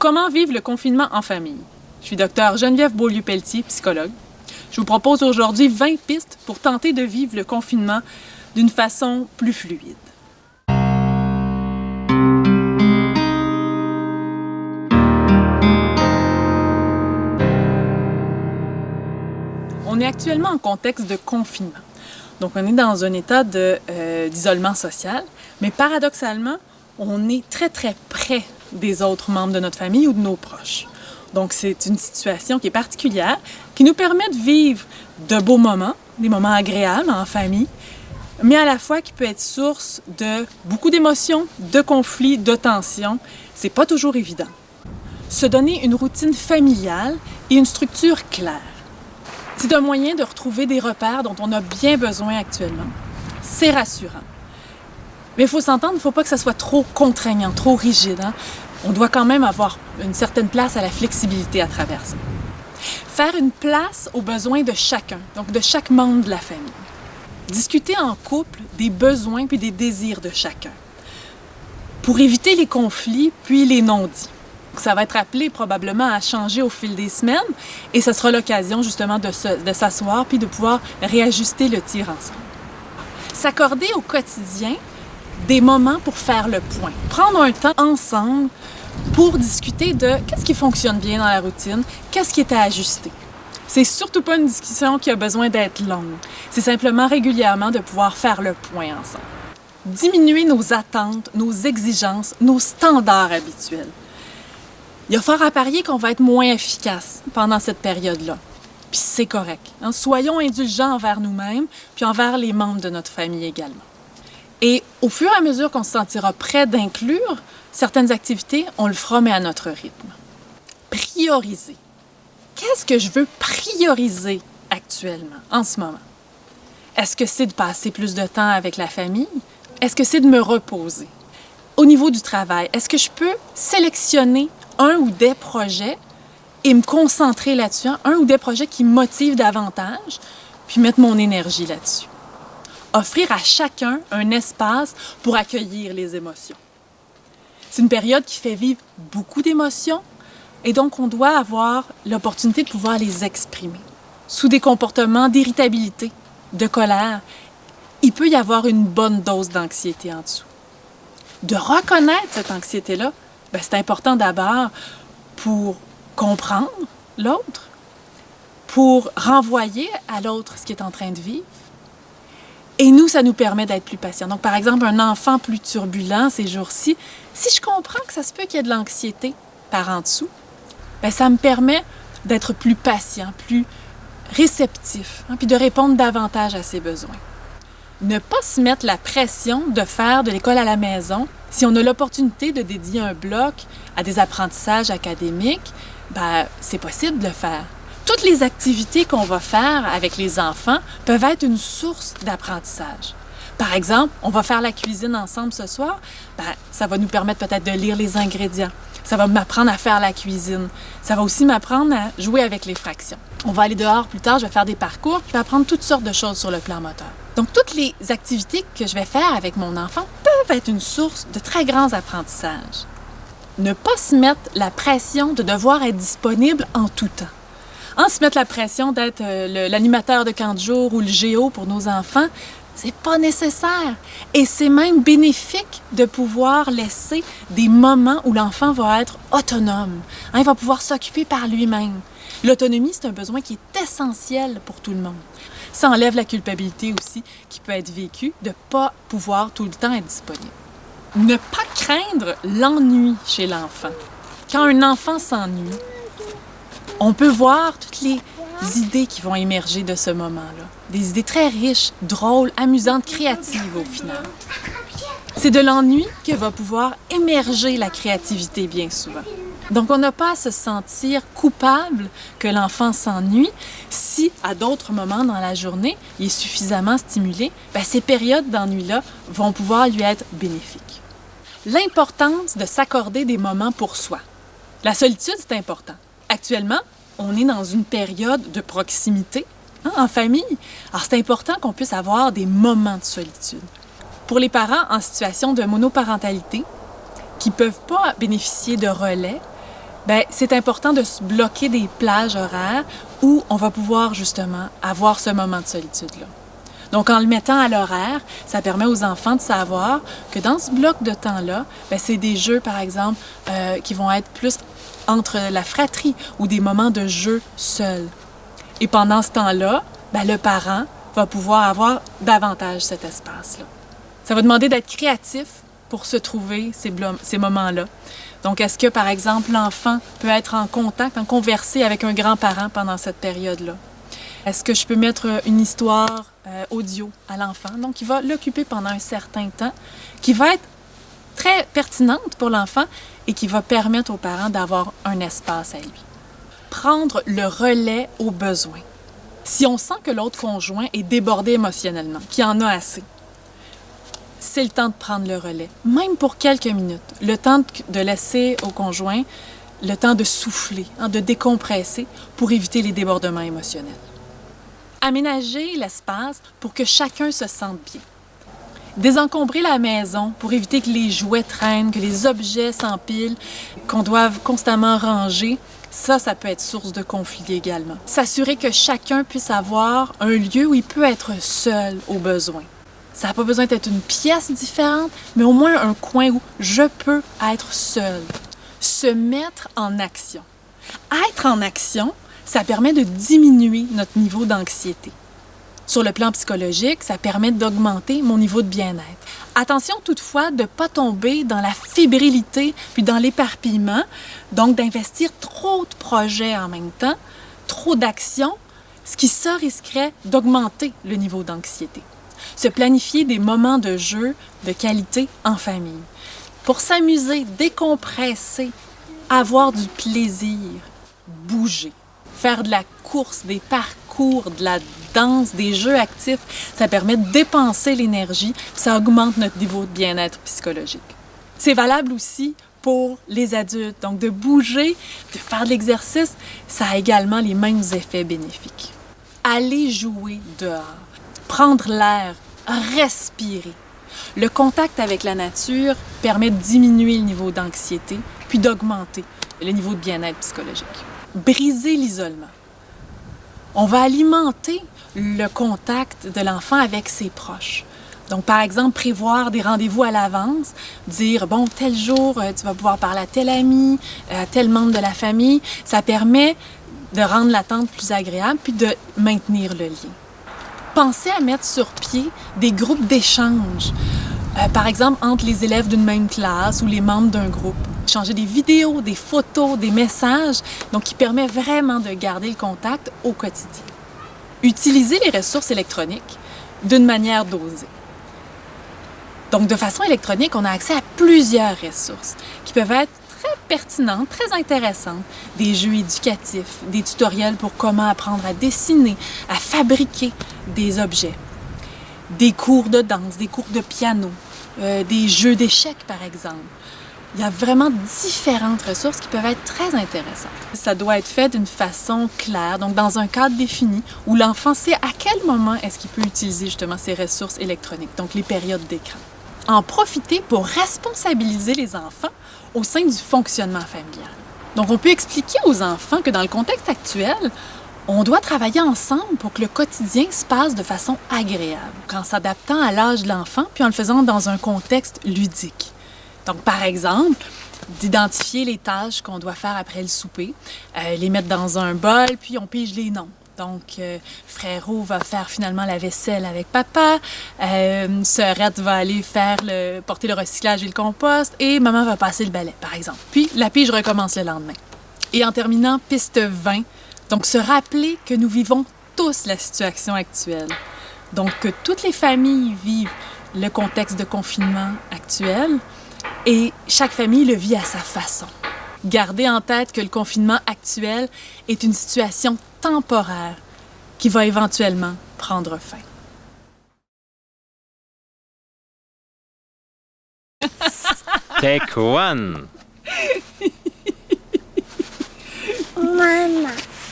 Comment vivre le confinement en famille? Je suis Dr Geneviève Beaulieu-Pelletier, psychologue. Je vous propose aujourd'hui 20 pistes pour tenter de vivre le confinement d'une façon plus fluide. On est actuellement en contexte de confinement. Donc, on est dans un état d'isolement social, mais paradoxalement, on est très, très près des autres membres de notre famille ou de nos proches. Donc, c'est une situation qui est particulière, qui nous permet de vivre de beaux moments, des moments agréables en famille, mais à la fois qui peut être source de beaucoup d'émotions, de conflits, de tensions. C'est pas toujours évident. Se donner une routine familiale et une structure claire. C'est un moyen de retrouver des repères dont on a bien besoin actuellement. C'est rassurant. Mais il faut s'entendre, il ne faut pas que ça soit trop contraignant, trop rigide. On doit quand même avoir une certaine place à la flexibilité à travers ça. Faire une place aux besoins de chacun, donc de chaque membre de la famille. Discuter en couple des besoins puis des désirs de chacun. Pour éviter les conflits puis les non-dits. Ça va être appelé probablement à changer au fil des semaines et ce sera l'occasion justement de s'asseoir puis de pouvoir réajuster le tir ensemble. S'accorder au quotidien des moments pour faire le point. Prendre un temps ensemble pour discuter de qu'est-ce qui fonctionne bien dans la routine, qu'est-ce qui est à ajuster. C'est surtout pas une discussion qui a besoin d'être longue. C'est simplement régulièrement de pouvoir faire le point ensemble. Diminuer nos attentes, nos exigences, nos standards habituels. Il y a fort à parier qu'on va être moins efficace pendant cette période-là. Puis c'est correct. Soyons indulgents envers nous-mêmes, puis envers les membres de notre famille également. Et au fur et à mesure qu'on se sentira prêt d'inclure certaines activités, on le fera, mais à notre rythme. Prioriser. Qu'est-ce que je veux prioriser actuellement, en ce moment? Est-ce que c'est de passer plus de temps avec la famille? Est-ce que c'est de me reposer? Au niveau du travail, est-ce que je peux sélectionner un ou des projets et me concentrer là-dessus, un ou des projets qui me motivent davantage, puis mettre mon énergie là-dessus? Offrir à chacun un espace pour accueillir les émotions. C'est une période qui fait vivre beaucoup d'émotions et donc on doit avoir l'opportunité de pouvoir les exprimer. Sous des comportements d'irritabilité, de colère, il peut y avoir une bonne dose d'anxiété en dessous. De reconnaître cette anxiété-là, c'est important d'abord pour comprendre l'autre, pour renvoyer à l'autre ce qu'il est en train de vivre. Et nous, ça nous permet d'être plus patients. Donc, par exemple, un enfant plus turbulent ces jours-ci, si je comprends que ça se peut qu'il y ait de l'anxiété par en dessous, ça me permet d'être plus patient, plus réceptif, puis de répondre davantage à ses besoins. Ne pas se mettre la pression de faire de l'école à la maison. Si on a l'opportunité de dédier un bloc à des apprentissages académiques, c'est possible de le faire. Toutes les activités qu'on va faire avec les enfants peuvent être une source d'apprentissage. Par exemple, on va faire la cuisine ensemble ce soir, ça va nous permettre peut-être de lire les ingrédients. Ça va m'apprendre à faire la cuisine. Ça va aussi m'apprendre à jouer avec les fractions. On va aller dehors plus tard, je vais faire des parcours, je vais apprendre toutes sortes de choses sur le plan moteur. Donc, toutes les activités que je vais faire avec mon enfant peuvent être une source de très grands apprentissages. Ne pas se mettre la pression de devoir être disponible en tout temps. Se mettre la pression d'être l'animateur de camp de jour ou le géo pour nos enfants, c'est pas nécessaire. Et c'est même bénéfique de pouvoir laisser des moments où l'enfant va être autonome. Il va pouvoir s'occuper par lui-même. L'autonomie, c'est un besoin qui est essentiel pour tout le monde. Ça enlève la culpabilité aussi qui peut être vécue de ne pas pouvoir tout le temps être disponible. Ne pas craindre l'ennui chez l'enfant. Quand un enfant s'ennuie, on peut voir toutes les idées qui vont émerger de ce moment-là. Des idées très riches, drôles, amusantes, créatives au final. C'est de l'ennui que va pouvoir émerger la créativité bien souvent. Donc, on n'a pas à se sentir coupable que l'enfant s'ennuie si, à d'autres moments dans la journée, il est suffisamment stimulé, ces périodes d'ennui-là vont pouvoir lui être bénéfiques. L'importance de s'accorder des moments pour soi. La solitude, c'est important. Actuellement, on est dans une période de proximité en famille. Alors, c'est important qu'on puisse avoir des moments de solitude. Pour les parents en situation de monoparentalité qui ne peuvent pas bénéficier de relais, Bien, c'est important de se bloquer des plages horaires où on va pouvoir justement avoir ce moment de solitude-là. Donc, en le mettant à l'horaire, ça permet aux enfants de savoir que dans ce bloc de temps-là, bien, c'est des jeux, par exemple, qui vont être plus entre la fratrie ou des moments de jeu seuls. Et pendant ce temps-là, bien, le parent va pouvoir avoir davantage cet espace-là. Ça va demander d'être créatif pour se trouver ces moments-là. Donc, est-ce que, par exemple, l'enfant peut être en contact, en converser avec un grand-parent pendant cette période-là? Est-ce que je peux mettre une histoire audio à l'enfant? Donc, il va l'occuper pendant un certain temps, qui va être très pertinente pour l'enfant et qui va permettre aux parents d'avoir un espace à lui. Prendre le relais aux besoins. Si on sent que l'autre conjoint est débordé émotionnellement, qu'il en a assez, c'est le temps de prendre le relais, même pour quelques minutes. Le temps de laisser au conjoint le temps de souffler, de décompresser pour éviter les débordements émotionnels. Aménager l'espace pour que chacun se sente bien. Désencombrer la maison pour éviter que les jouets traînent, que les objets s'empilent, qu'on doive constamment ranger. Ça peut être source de conflit également. S'assurer que chacun puisse avoir un lieu où il peut être seul au besoin. Ça n'a pas besoin d'être une pièce différente, mais au moins un coin où je peux être seul. Se mettre en action. Être en action, ça permet de diminuer notre niveau d'anxiété. Sur le plan psychologique, ça permet d'augmenter mon niveau de bien-être. Attention toutefois de ne pas tomber dans la fébrilité puis dans l'éparpillement, donc d'investir trop de projets en même temps, trop d'actions, ce qui ça risquerait d'augmenter le niveau d'anxiété. Se planifier des moments de jeu de qualité en famille. Pour s'amuser, décompresser, avoir du plaisir, bouger, faire de la course, des parcours, de la danse, des jeux actifs, ça permet de dépenser l'énergie, ça augmente notre niveau de bien-être psychologique. C'est valable aussi pour les adultes, donc de bouger, de faire de l'exercice, ça a également les mêmes effets bénéfiques. Aller jouer dehors, prendre l'air, respirer. Le contact avec la nature permet de diminuer le niveau d'anxiété, puis d'augmenter le niveau de bien-être psychologique. Briser l'isolement. On va alimenter le contact de l'enfant avec ses proches. Donc, par exemple, prévoir des rendez-vous à l'avance, dire, bon, tel jour, tu vas pouvoir parler à tel ami, à tel membre de la famille. Ça permet de rendre l'attente plus agréable, puis de maintenir le lien. Pensez à mettre sur pied des groupes d'échange, par exemple entre les élèves d'une même classe ou les membres d'un groupe. Changer des vidéos, des photos, des messages, donc qui permet vraiment de garder le contact au quotidien. Utiliser les ressources électroniques d'une manière dosée. Donc, de façon électronique, on a accès à plusieurs ressources qui peuvent être très pertinentes, très intéressantes. Des jeux éducatifs, des tutoriels pour comment apprendre à dessiner, à fabriquer des objets, des cours de danse, des cours de piano, des jeux d'échecs, par exemple. Il y a vraiment différentes ressources qui peuvent être très intéressantes. Ça doit être fait d'une façon claire, donc dans un cadre défini, où l'enfant sait à quel moment est-ce qu'il peut utiliser justement ces ressources électroniques, donc les périodes d'écran. En profiter pour responsabiliser les enfants au sein du fonctionnement familial. Donc, on peut expliquer aux enfants que dans le contexte actuel, on doit travailler ensemble pour que le quotidien se passe de façon agréable, en s'adaptant à l'âge de l'enfant, puis en le faisant dans un contexte ludique. Donc, par exemple, d'identifier les tâches qu'on doit faire après le souper, les mettre dans un bol, puis on pige les noms. Donc, Frérot va faire finalement la vaisselle avec papa, Sœurette va aller porter le recyclage et le compost, et maman va passer le balai, par exemple. Puis, la pige recommence le lendemain. Et en terminant, piste 20, donc se rappeler que nous vivons tous la situation actuelle. Donc, que toutes les familles vivent le contexte de confinement actuel, et chaque famille le vit à sa façon. Gardez en tête que le confinement actuel est une situation temporaire qui va éventuellement prendre fin. Take one. Maman.